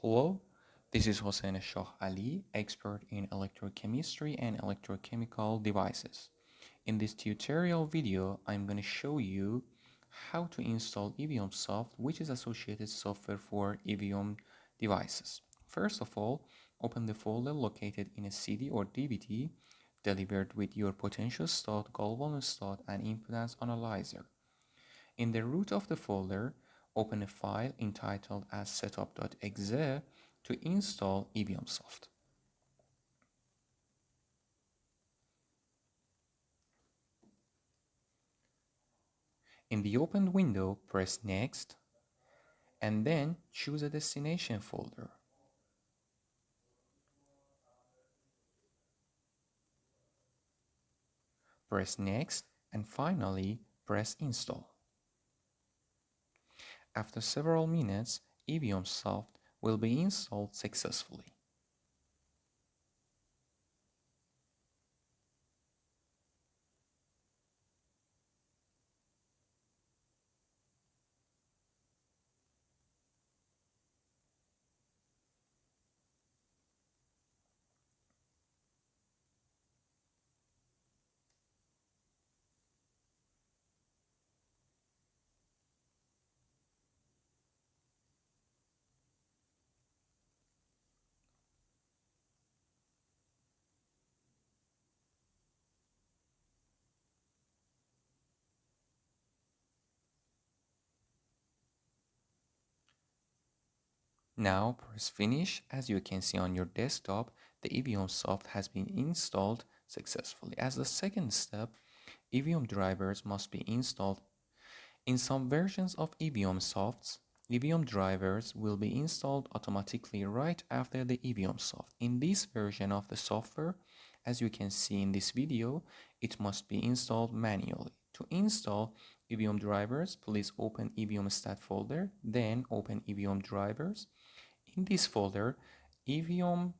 Hello, this is Hossein Shah Ali, expert in electrochemistry and electrochemical devices. In this tutorial video, I'm going to show you how to install iviumsoft, which is associated software for Evium devices. First of all, open the folder located in a CD or DVD delivered with your potential stat, galvanostat, and impedance analyzer. In the root of the folder, open a file entitled as setup.exe to install iviumsoft. In the opened window, press Next and then choose a destination folder. Press Next and finally press Install. After several minutes, iviumsoft will be installed successfully. Now press Finish. As you can see on your desktop, the iviumsoft has been installed successfully. As the second step, Evium drivers must be installed. In some versions of iviumsofts, Evium drivers will be installed automatically right after the iviumsoft. In this version of the software, as you can see in this video, it must be installed manually. To install Evium drivers, please open eviumstat folder, then open Evium drivers. In this folder, Evium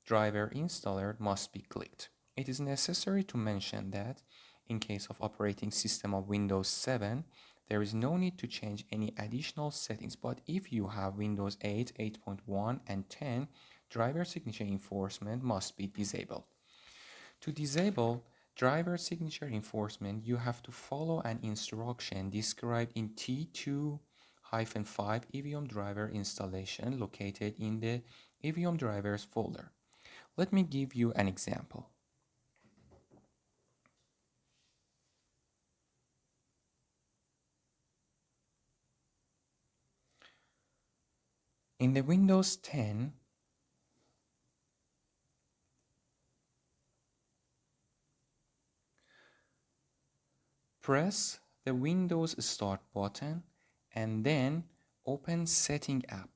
driver installer must be clicked. It is necessary to mention that in case of operating system of Windows 7, there is no need to change any additional settings, but if you have Windows 8, 8.1 and 10, driver signature enforcement must be disabled. To disable driver signature enforcement, you have to follow an instruction described in T2-5 Evium driver installation located in the Evium drivers folder. Let me give you an example. In the Windows 10, press the Windows Start button and then open Setting app.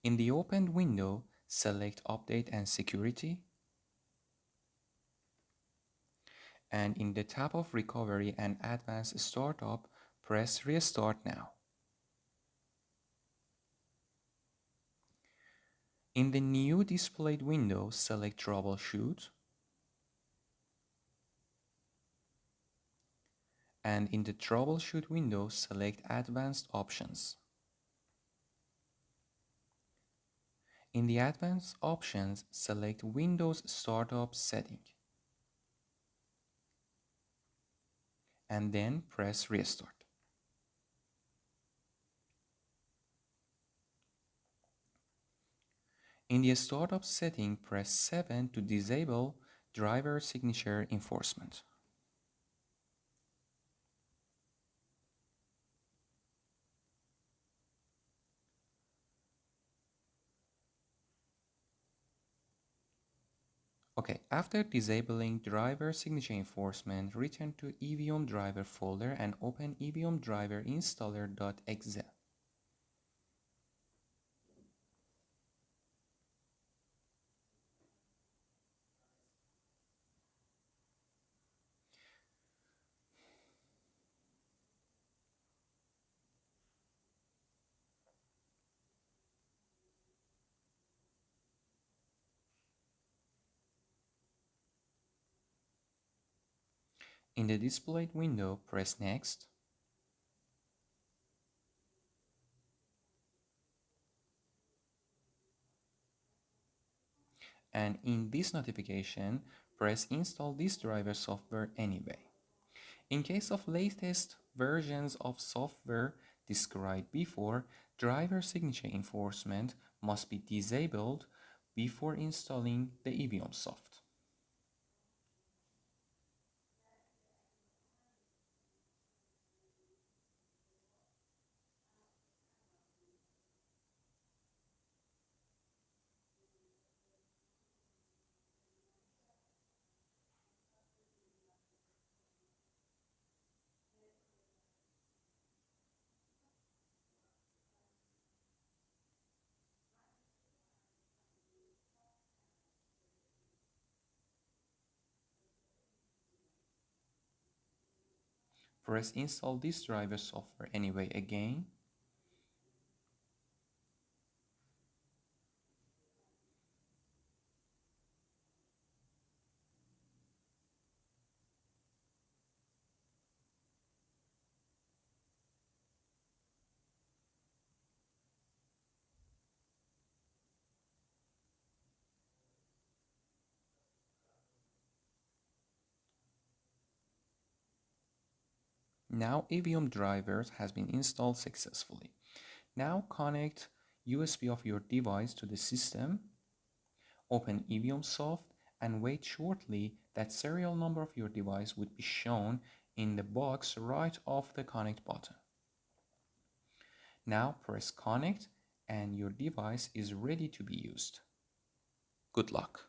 In the opened window, select Update and Security, and in the tab of Recovery and Advanced Startup, press Restart Now. In the new displayed window, select Troubleshoot, and in the Troubleshoot window, select Advanced Options. In the Advanced Options, select Windows Startup Setting, and then press Restart. In the Startup setting, press 7 to disable driver signature enforcement. Okay, after disabling driver signature enforcement, return to Evium driver folder and open Evium driver installer.exe. In the displayed window, press Next, And in this notification, press install this driver software anyway. In case of latest versions of software described before, driver signature enforcement must be disabled before installing the iviumsoft. Press install this driver software anyway again. Now Evium drivers has been installed successfully. Now connect USB of your device to the system, open iviumsoft, and wait shortly that serial number of your device would be shown in the box right off the connect button. Now press connect and your device is ready to be used. Good luck.